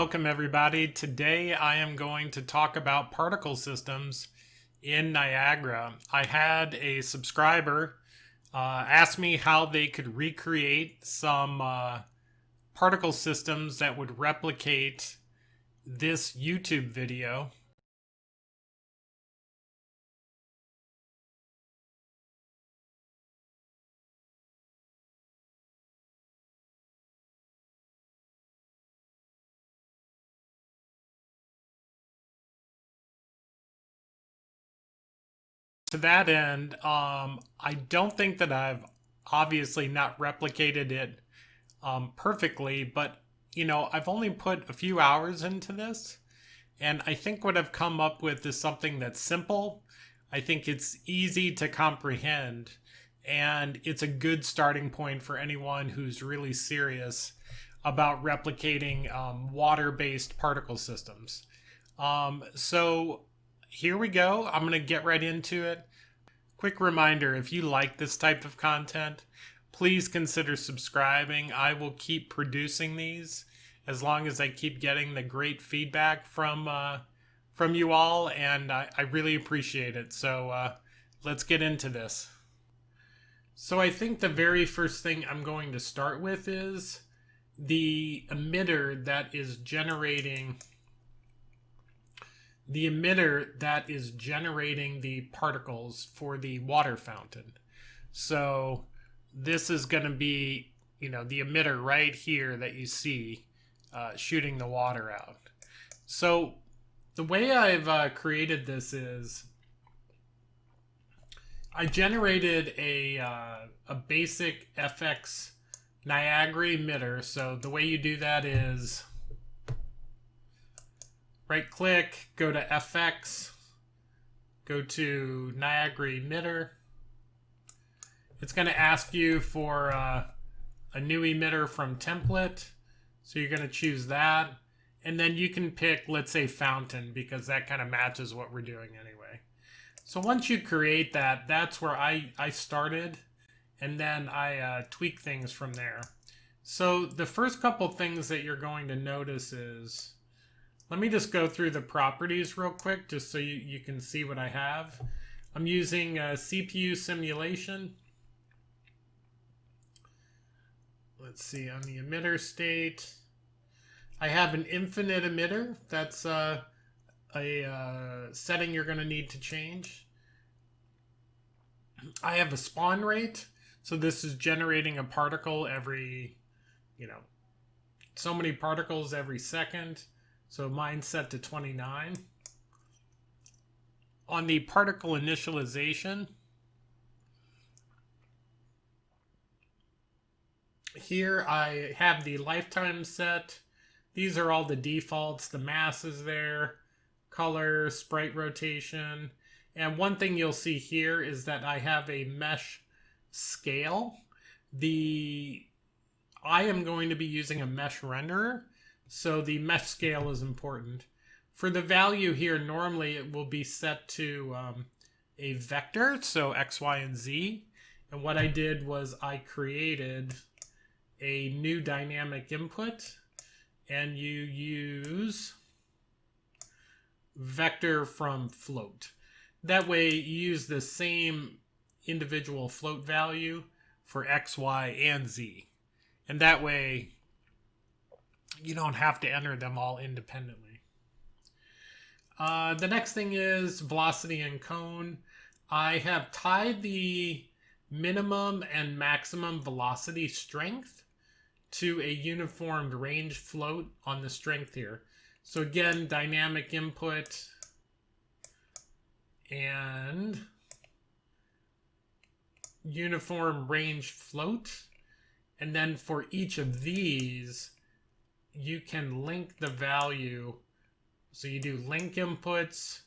Welcome everybody. Today I am going to talk about particle systems in Niagara. I had a subscriber ask me how they could recreate some particle systems that would replicate this YouTube video. To that end, I don't think that I've obviously not replicated it perfectly, but I've only put a few hours into this, and I think what I've come up with is something that's simple. I think it's easy to comprehend, and it's a good starting point for anyone who's really serious about replicating water-based particle systems. So here we go. I'm going to get right into it. Quick reminder, if you like this type of content, please consider subscribing. I will keep producing these as long as I keep getting the great feedback from you all, and I really appreciate it. So let's get into this. So I think the very first thing I'm going to start with is the emitter that is generating the particles for the water fountain. So this is going to be, the emitter right here that you see shooting the water out. So the way I've created this is I generated a basic FX Niagara emitter. So the way you do that is right click, go to FX, go to Niagara emitter. It's going to ask you for a new emitter from template. So you're going to choose that. And then you can pick, let's say, fountain, because that kind of matches what we're doing anyway. So once you create that, that's where I started. And then I tweak things from there. So the first couple things that you're going to notice is, let me just go through the properties real quick, just so you can see what I have. I'm using a CPU simulation. Let's see, on the emitter state, I have an infinite emitter. That's a setting you're going to need to change. I have a spawn rate. So this is generating a particle every, so many particles every second. So mine's set to 29. On the particle initialization, here I have the lifetime set. These are all the defaults. The mass is there, color, sprite rotation. And one thing you'll see here is that I have a mesh scale. I am going to be using a mesh renderer. So the mesh scale is important. For the value here, normally it will be set to a vector, so X, Y, and Z. And what I did was I created a new dynamic input, and you use vector from float. That way you use the same individual float value for X, Y, and Z. And that way you don't have to enter them all independently. The next thing is velocity and cone. I have tied the minimum and maximum velocity strength to a uniformed range float on the strength here. So again, dynamic input and uniform range float. And then for each of these, you can link the value. So you do link inputs,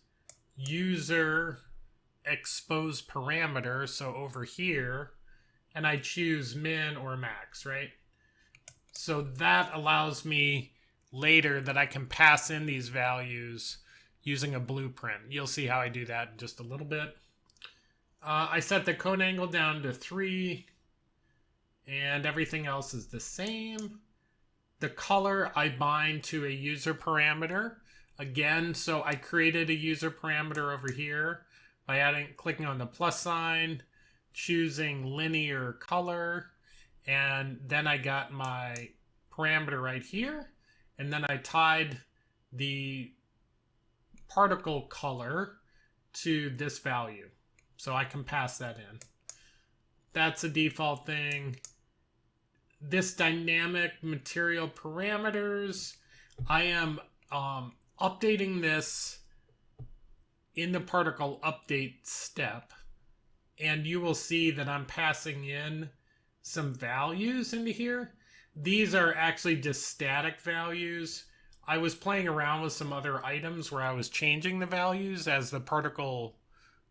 user, expose parameter. So over here, and I choose min or max, right? So that allows me later that I can pass in these values using a blueprint. You'll see how I do that in just a little bit. I set the cone angle down to 3, and everything else is the same. The color I bind to a user parameter. Again, so I created a user parameter over here by clicking on the plus sign, choosing linear color, and then I got my parameter right here, and then I tied the particle color to this value. So I can pass that in. That's a default thing. This dynamic material parameters, I am updating this in the particle update step, and you will see that I'm passing in some values into here. These are actually just static values. I was playing around with some other items where I was changing the values as the particle,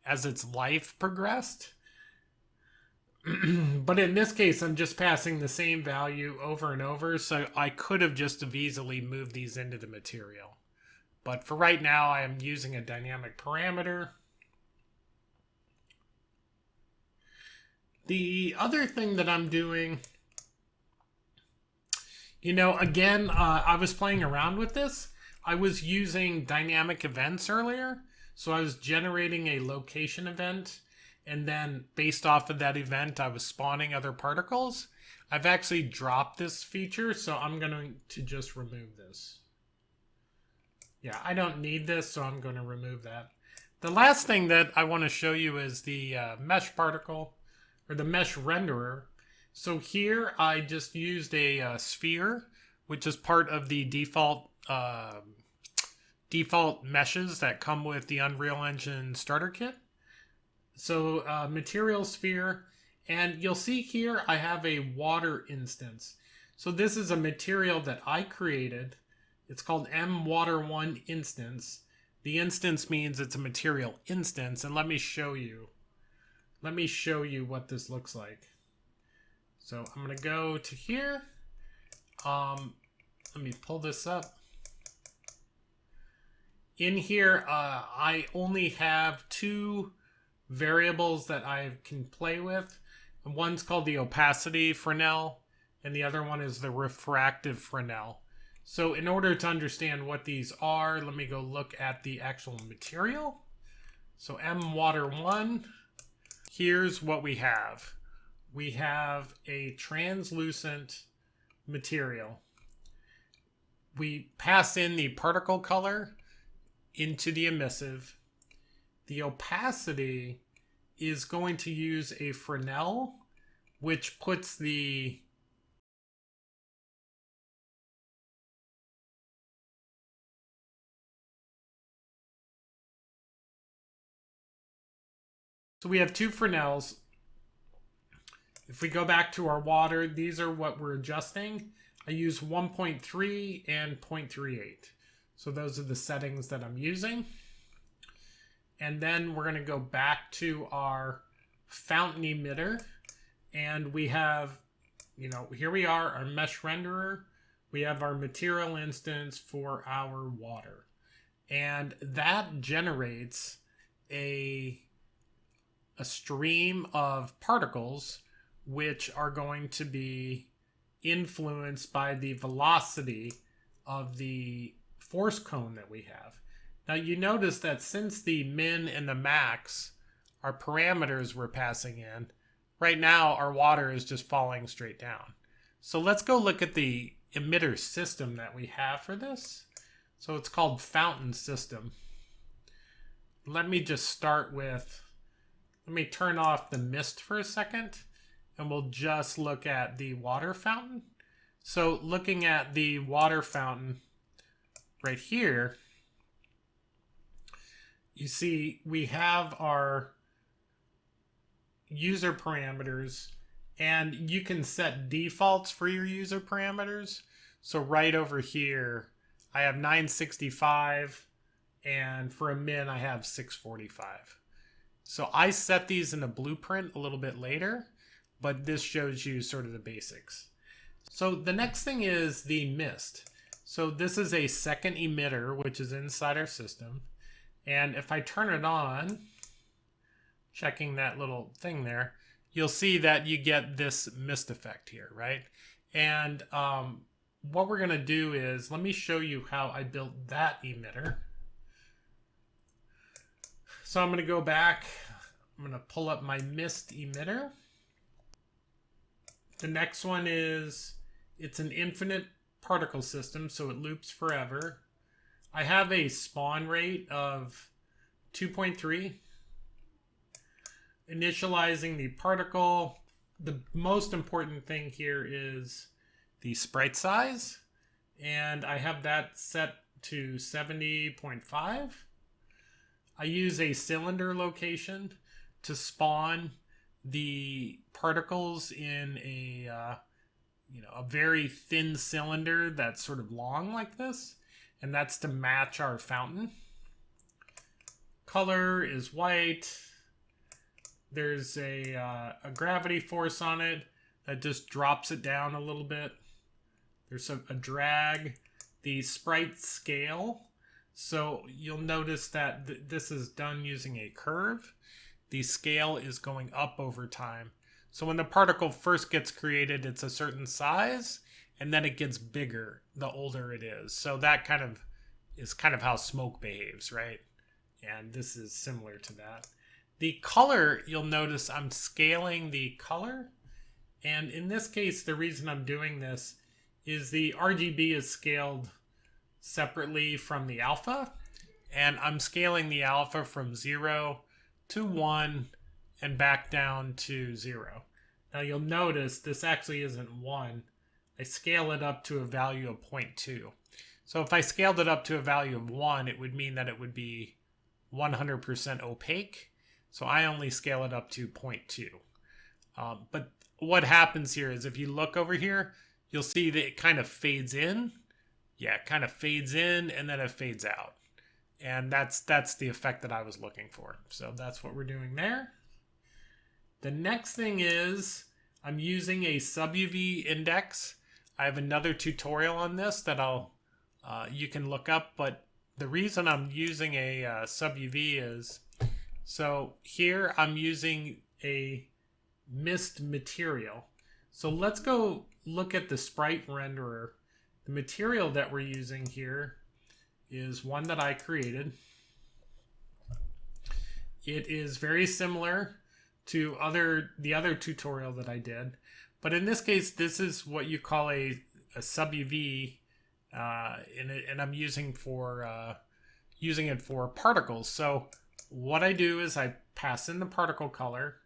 as its life progressed. But in this case, I'm just passing the same value over and over, so I could have just have easily moved these into the material. But for right now, I am using a dynamic parameter. The other thing that I'm doing, again, I was playing around with this. I was using dynamic events earlier. So I was generating a location event, and then based off of that event, I was spawning other particles. I've actually dropped this feature, so I'm going to just remove this. Yeah, I don't need this, so I'm going to remove that. The last thing that I want to show you is the mesh particle, or the mesh renderer. So here I just used a sphere, which is part of the default meshes that come with the Unreal Engine starter kit. So material sphere, and you'll see here I have a water instance. So this is a material that I created. It's called mwater1 instance. The instance means it's a material instance, and let me show you. Let me show you what this looks like. So I'm going to go to here. Let me pull this up. In here, I only have two variables that I can play with. One's called the opacity Fresnel, and the other one is the refractive Fresnel. So in order to understand what these are, let me go look at the actual material. So mwater1, here's what we have. We have a translucent material. We pass in the particle color into the emissive. The opacity is going to use a Fresnel, which puts the so we have two Fresnels. If we go back to our water, these are what we're adjusting. I use 1.3 and 0.38. So those are the settings that I'm using. And then we're going to go back to our fountain emitter. And we have, here we are, our mesh renderer. We have our material instance for our water. And that generates a stream of particles which are going to be influenced by the velocity of the force cone that we have. Now you notice that since the min and the max are parameters we're passing in, right now our water is just falling straight down. So let's go look at the emitter system that we have for this. So it's called fountain system. Let me just start with, let me turn off the mist for a second, and we'll just look at the water fountain. So looking at the water fountain right here, you see we have our user parameters, and you can set defaults for your user parameters. So right over here, I have 965, and for a min, I have 645. So I set these in a blueprint a little bit later, but this shows you sort of the basics. So the next thing is the mist. So this is a second emitter, which is inside our system. And if I turn it on, checking that little thing there, you'll see that you get this mist effect here, right? And what we're going to do is, let me show you how I built that emitter. So I'm going to go back. I'm going to pull up my mist emitter. The next one is, it's an infinite particle system, so it loops forever. I have a spawn rate of 2.3. Initializing the particle. The most important thing here is the sprite size, and I have that set to 70.5. I use a cylinder location to spawn the particles in a a very thin cylinder that's sort of long like this, and that's to match our fountain. Color is white. There's a gravity force on it that just drops it down a little bit. There's a drag. The sprite scale. So you'll notice that this is done using a curve. The scale is going up over time. So when the particle first gets created, it's a certain size, and then it gets bigger the older it is. So that is kind of how smoke behaves, right? And this is similar to that. The color, you'll notice I'm scaling the color. And in this case, the reason I'm doing this is the RGB is scaled separately from the alpha. And I'm scaling the alpha from 0 to 1 and back down to 0. Now you'll notice this actually isn't 1. I scale it up to a value of 0.2. So if I scaled it up to a value of 1, it would mean that it would be 100% opaque. So I only scale it up to 0.2. But what happens here is if you look over here, you'll see that it kind of fades in. Yeah, it kind of fades in and then it fades out. And that's the effect that I was looking for. So that's what we're doing there. The next thing is I'm using a SubUV index. I have another tutorial on this that you can look up. But the reason I'm using a SubUV is, so here I'm using a mist material. So let's go look at the sprite renderer. The material that we're using here is one that I created. It is very similar to the other tutorial that I did, but in this case, this is what you call a SubUV, and I'm using it for particles. So what I do is I pass in the particle color,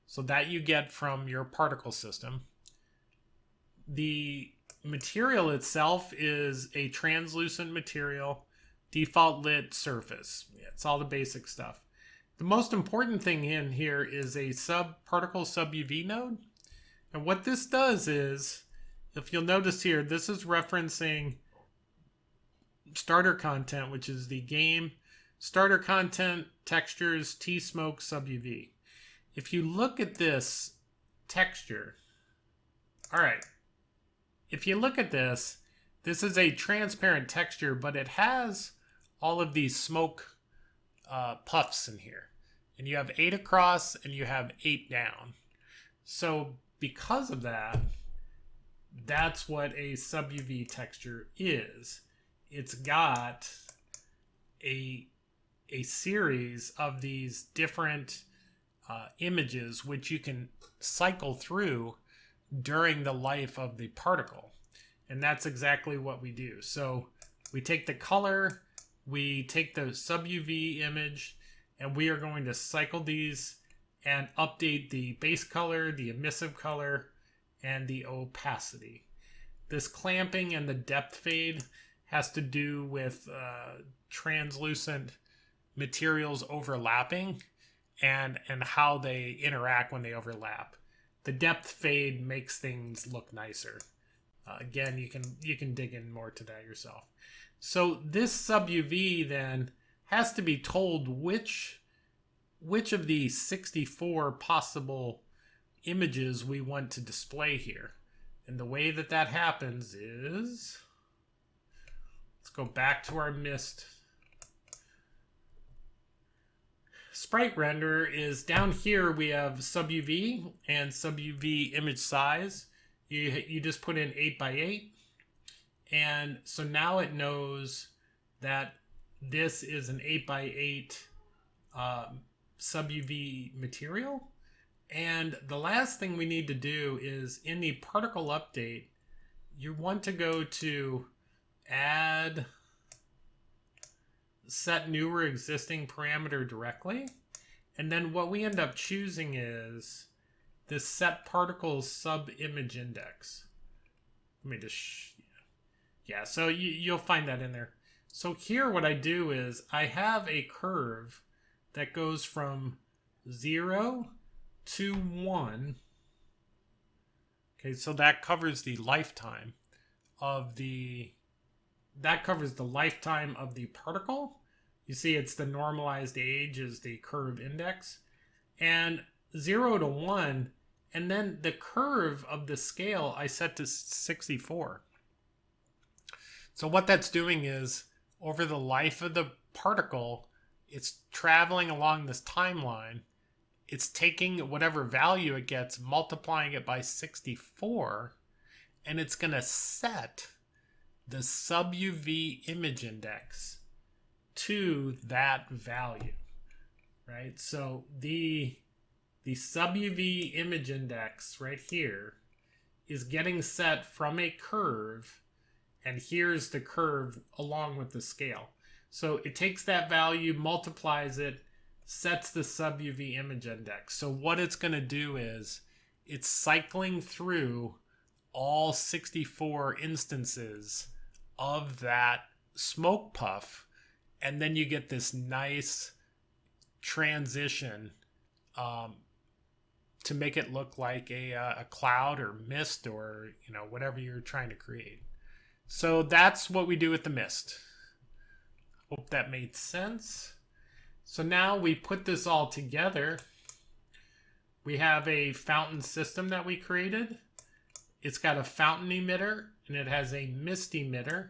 so that you get from your particle system. The material itself is a translucent material, default lit surface. It's all the basic stuff. The most important thing in here is a particle SubUV node. And what this does is, if you'll notice here, this is referencing starter content, which is the game starter content textures T-Smoke SubUV. If you look at this texture, all right, if you look at this is a transparent texture, but it has all of these smoke puffs in here. And you have 8 across and you have 8 down. So because of that, that's what a SubUV texture is. It's got a series of these different images which you can cycle through during the life of the particle. And that's exactly what we do. So we take the color, we take the SubUV image, and we are going to cycle these and update the base color, the emissive color, and the opacity. This clamping and the depth fade has to do with translucent materials overlapping and how they interact when they overlap. The depth fade makes things look nicer. Again, you can dig in more to that yourself. So this SubUV then has to be told which of the 64 possible images we want to display here. And the way that happens is, let's go back to our mist. Sprite renderer is down here. We have SubUV and SubUV image size. You just put in 8 by 8. And so now it knows that this is an 8x8 SubUV material. And the last thing we need to do is in the particle update, you want to go to add set new or existing parameter directly. And then what we end up choosing is this set particles sub image index. Let me just, yeah, so you'll find that in there. So here what I do is I have a curve that goes from 0 to 1. Okay, so that covers the lifetime of the particle. You see it's the normalized age is the curve index. And 0 to 1, and then the curve of the scale I set to 64. So what that's doing is over the life of the particle, it's traveling along this timeline. It's taking whatever value it gets, multiplying it by 64, and it's going to set the SubUV image index to that value, right? So the SubUV image index right here is getting set from a curve, and here's the curve along with the scale. So it takes that value, multiplies it, sets the SubUV image index. So what it's going to do is it's cycling through all 64 instances of that smoke puff, and then you get this nice transition to make it look like a cloud or mist or whatever you're trying to create. So that's what we do with the mist. Hope that made sense. So now we put this all together. We have a fountain system that we created. It's got a fountain emitter and it has a mist emitter.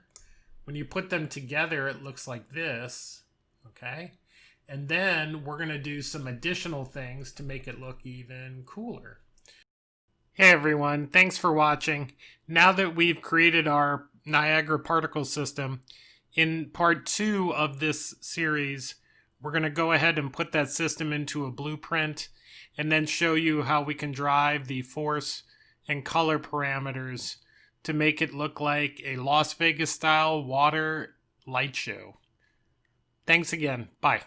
When you put them together, it looks like this, okay? And then we're gonna do some additional things to make it look even cooler. Hey everyone, thanks for watching. Now that we've created our Niagara particle system, in part 2 of this series, we're going to go ahead and put that system into a blueprint and then show you how we can drive the force and color parameters to make it look like a Las Vegas style water light show. Thanks again. Bye.